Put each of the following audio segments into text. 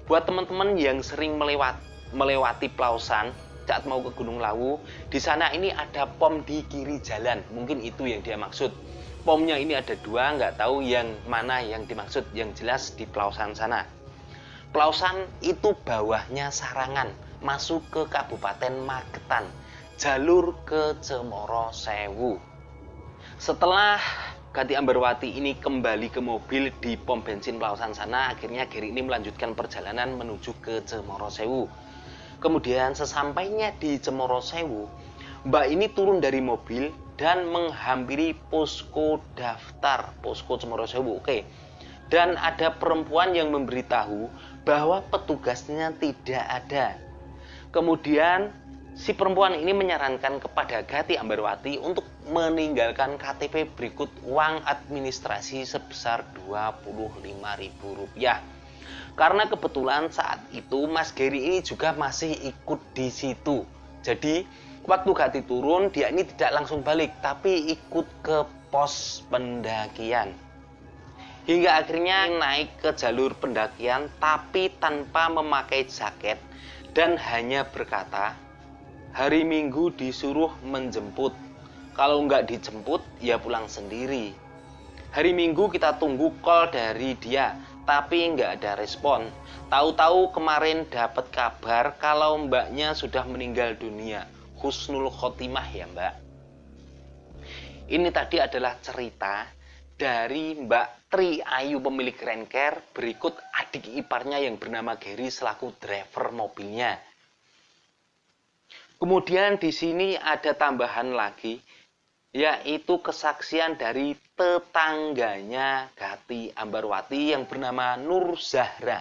Buat teman-teman yang sering melewati Plausan saat mau ke Gunung Lawu, di sana ini ada pom di kiri jalan. Mungkin itu yang dia maksud. Pomnya ini ada dua, nggak tahu yang mana yang dimaksud. Yang jelas di Plausan sana. Plausan itu bawahnya Sarangan, masuk ke Kabupaten Magetan, jalur ke Cemoro Sewu. Setelah Gati Ambarwati ini kembali ke mobil di pom bensin Plausan sana, akhirnya Gary ini melanjutkan perjalanan menuju ke Cemoro Sewu. Kemudian sesampainya di Cemoro Sewu, Mbak ini turun dari mobil dan menghampiri posko daftar, posko Cemoro Sewu. Oke. Dan ada perempuan yang memberitahu bahwa petugasnya tidak ada. Kemudian si perempuan ini menyarankan kepada Gati Ambarwati untuk meninggalkan KTP berikut uang administrasi sebesar Rp25.000. Karena kebetulan saat itu Mas Gary ini juga masih ikut di situ. Jadi waktu Gati turun, dia ini tidak langsung balik, tapi ikut ke pos pendakian. Hingga akhirnya naik ke jalur pendakian tapi tanpa memakai jaket dan hanya berkata, hari Minggu disuruh menjemput. Kalau nggak dijemput, ya pulang sendiri. Hari Minggu kita tunggu call dari dia, tapi nggak ada respon. Tahu-tahu kemarin dapat kabar kalau mbaknya sudah meninggal dunia. Husnul khotimah ya mbak. Ini tadi adalah cerita dari Mbak Tri Ayu pemilik renker, berikut adik iparnya yang bernama Gary selaku driver mobilnya. Kemudian di sini ada tambahan lagi, yaitu kesaksian dari tetangganya Gati Ambarwati yang bernama Nur Zahra.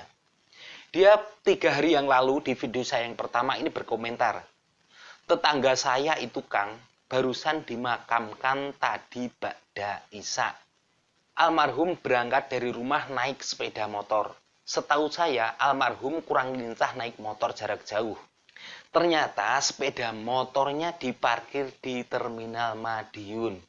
Dia 3 hari yang lalu di video saya yang pertama ini berkomentar, tetangga saya itu Kang, barusan dimakamkan tadi ba'da isya. Almarhum berangkat dari rumah naik sepeda motor. Setahu saya, almarhum kurang lincah naik motor jarak jauh. Ternyata sepeda motornya diparkir di Terminal Madiun.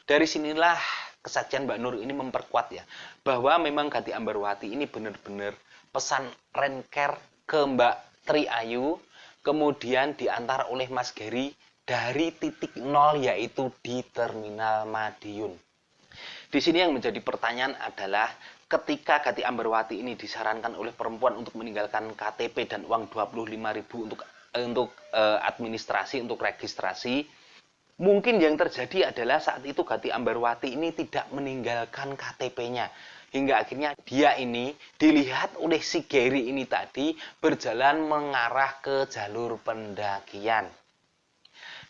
Dari sinilah kesaksian Mbak Nur ini memperkuat ya, bahwa memang Gati Ambarwati ini benar-benar pesan renker ke Mbak Tri Ayu, kemudian diantar oleh Mas Gary dari titik nol yaitu di Terminal Madiun. Di sini yang menjadi pertanyaan adalah ketika Gati Ambarwati ini disarankan oleh perempuan untuk meninggalkan KTP dan uang 25.000 untuk administrasi, untuk registrasi, mungkin yang terjadi adalah saat itu Gati Ambarwati ini tidak meninggalkan KTP-nya. Hingga akhirnya dia ini dilihat oleh si Gary ini tadi berjalan mengarah ke jalur pendakian.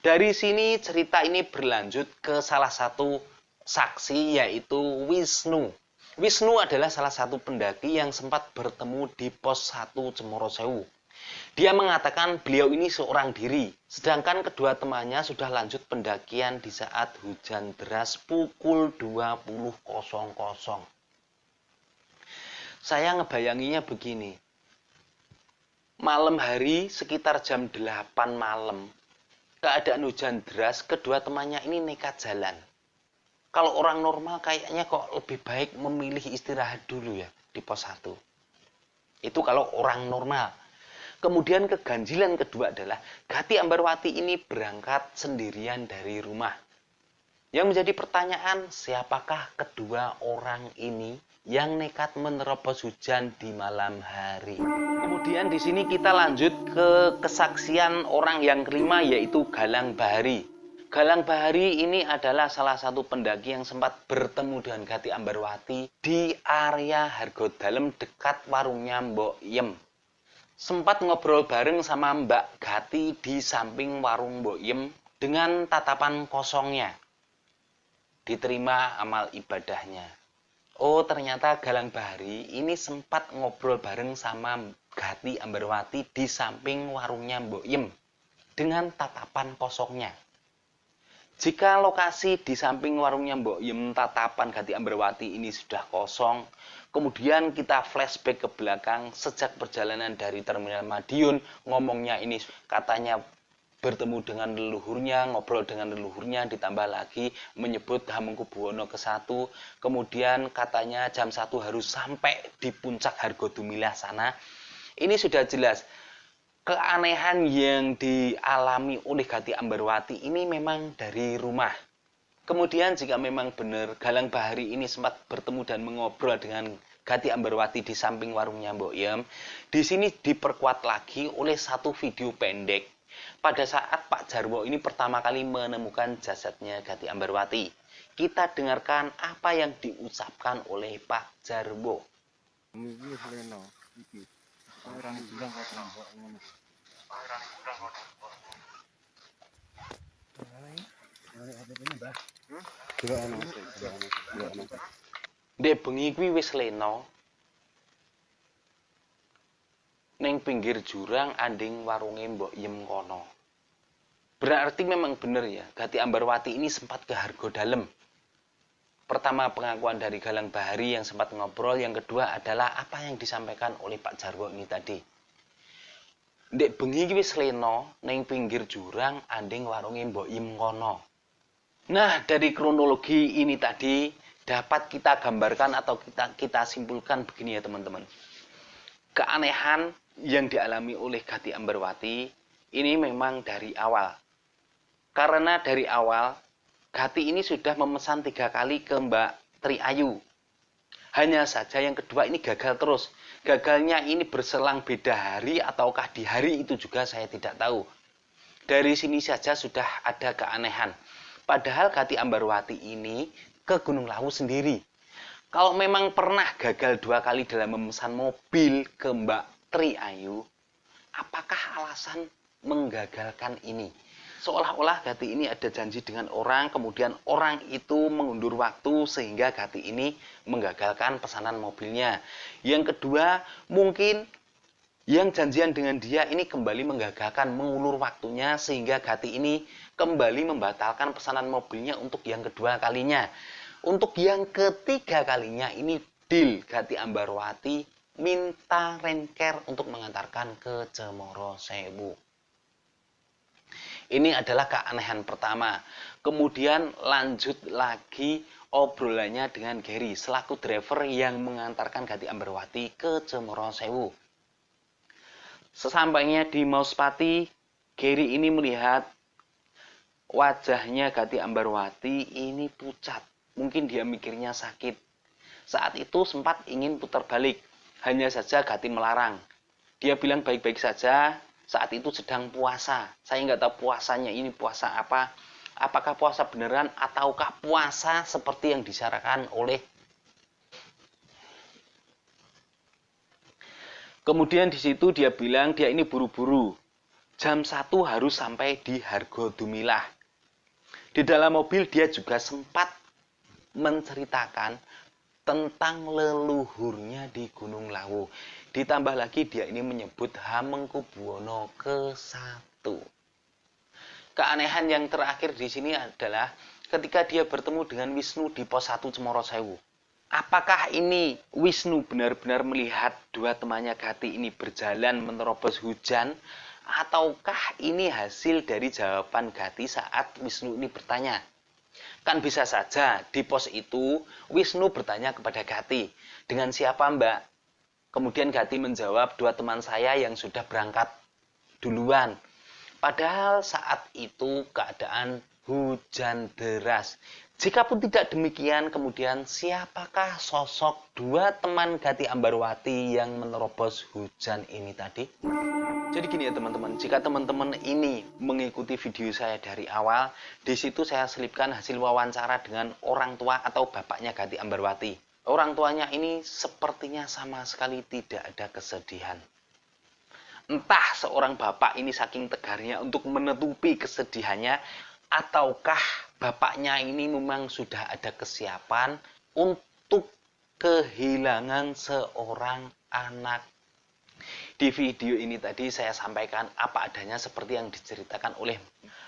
Dari sini cerita ini berlanjut ke salah satu saksi yaitu Wisnu. Wisnu adalah salah satu pendaki yang sempat bertemu di pos 1 Cemoro Sewu. Dia mengatakan beliau ini seorang diri, sedangkan kedua temannya sudah lanjut pendakian di saat hujan deras pukul 20.00. Saya ngebayanginya begini. Malam hari sekitar jam 8 malam, keadaan hujan deras, kedua temannya ini nekat jalan. Kalau orang normal kayaknya kok lebih baik memilih istirahat dulu ya di pos 1. Itu kalau orang normal. Kemudian keganjilan kedua adalah Gati Ambarwati ini berangkat sendirian dari rumah. Yang menjadi pertanyaan, siapakah kedua orang ini yang nekat menerobos hujan di malam hari? Kemudian di sini kita lanjut ke kesaksian orang yang kelima yaitu Galang Bahari. Galang Bahari ini adalah salah satu pendaki yang sempat bertemu dengan Gati Ambarwati di area Hargodalem dekat warungnya Mbok Yem. Sempat ngobrol bareng sama Mbak Gati di samping warung Mbok Yem dengan tatapan kosongnya. Diterima amal ibadahnya. Oh, ternyata Galang Bahari ini sempat ngobrol bareng sama Gati Ambarwati di samping warungnya Mbok Yem dengan tatapan kosongnya. Jika lokasi di samping warungnya Mbok Yem tatapan Gati Ambarwati ini sudah kosong, kemudian kita flashback ke belakang sejak perjalanan dari Terminal Madiun, ngomongnya ini katanya bertemu dengan leluhurnya, ngobrol dengan leluhurnya, ditambah lagi menyebut Hamengkubuwono ke-1, kemudian katanya jam 1 harus sampai di puncak Hargodumilah sana. Ini sudah jelas. Keanehan yang dialami oleh Gati Ambarwati ini memang dari rumah. Kemudian jika memang benar Galang Bahari ini sempat bertemu dan mengobrol dengan Gati Ambarwati di samping warungnya Mbok Yem, di sini diperkuat lagi oleh satu video pendek pada saat Pak Jarwo ini pertama kali menemukan jasadnya Gati Ambarwati. Kita dengarkan apa yang diucapkan oleh Pak Jarwo. Dek bengi kuwi wis lena. Ning pinggir jurang anding warunge Mbok Yem kono. Berarti memang benar ya, Gati Ambarwati ini sempat ke Hargo Dalem. Pertama pengakuan dari Galang Bahari yang sempat ngobrol, yang kedua adalah apa yang disampaikan oleh Pak Jarwo ini tadi. Ndek bengi wis lena ning pinggir jurang anding warunge Mbok Yem kono. Nah, dari kronologi ini tadi dapat kita gambarkan atau kita simpulkan begini ya teman-teman. Keanehan yang dialami oleh Gati Ambarwati ini memang dari awal. Karena dari awal Gati ini sudah memesan 3 kali ke Mbak Tri Ayu. Hanya saja yang kedua ini gagal terus. Gagalnya ini berselang beda hari ataukah di hari itu juga saya tidak tahu. Dari sini saja sudah ada keanehan. Padahal Gati Ambarwati ini ke Gunung Lawu sendiri. Kalau memang pernah gagal 2 kali dalam memesan mobil ke Mbak Tri Ayu, apakah alasan menggagalkan ini? Seolah-olah Gati ini ada janji dengan orang, kemudian orang itu mengundur waktu sehingga Gati ini menggagalkan pesanan mobilnya. Yang kedua, mungkin yang janjian dengan dia ini kembali menggagalkan, mengulur waktunya sehingga Gati ini kembali membatalkan pesanan mobilnya untuk yang kedua kalinya. Untuk yang ketiga kalinya ini deal Gati Ambarwati minta renker untuk mengantarkan ke Cemoro Sewu. Ini adalah keanehan pertama. Kemudian lanjut lagi obrolannya dengan Gary selaku driver yang mengantarkan Gati Ambarwati ke Cemoro Sewu. Sesampainya di Mauspati, Gary ini melihat wajahnya Gati Ambarwati ini pucat. Mungkin dia mikirnya sakit. Saat itu sempat ingin putar balik. Hanya saja Gati melarang. Dia bilang baik-baik saja. Saat itu sedang puasa. Saya nggak tahu puasanya ini puasa apa. Apakah puasa beneran ataukah puasa seperti yang disyaratkan oleh. Kemudian di situ dia bilang dia ini buru-buru. Jam 1 harus sampai di Hargo Dumilah. Di dalam mobil dia juga sempat menceritakan tentang leluhurnya di Gunung Lawu. Ditambah lagi dia ini menyebut Hamengkubuwono ke-1. Keanehan yang terakhir di sini adalah ketika dia bertemu dengan Wisnu di pos 1 Cemoro Sewu. Apakah ini Wisnu benar-benar melihat dua temannya Gati ini berjalan menerobos hujan? Ataukah ini hasil dari jawaban Gati saat Wisnu ini bertanya? Kan bisa saja di pos itu Wisnu bertanya kepada Gati, dengan siapa Mbak? Kemudian Gati menjawab, 2 teman saya yang sudah berangkat duluan. Padahal saat itu keadaan hujan deras. Jikapun tidak demikian, kemudian siapakah sosok 2 teman Gati Ambarwati yang menerobos hujan ini tadi? Jadi gini ya teman-teman, jika teman-teman ini mengikuti video saya dari awal, di situ saya selipkan hasil wawancara dengan orang tua atau bapaknya Gati Ambarwati. Orang tuanya ini sepertinya sama sekali tidak ada kesedihan. Entah seorang bapak ini saking tegarnya untuk menutupi kesedihannya, ataukah bapaknya ini memang sudah ada kesiapan untuk kehilangan seorang anak. Di video ini tadi saya sampaikan apa adanya seperti yang diceritakan oleh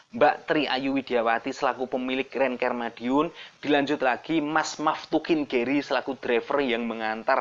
Mbak Tri Ayu Widiawati selaku pemilik Renker Madiun. Dilanjut lagi Mas Maftukin Gary selaku driver yang mengantar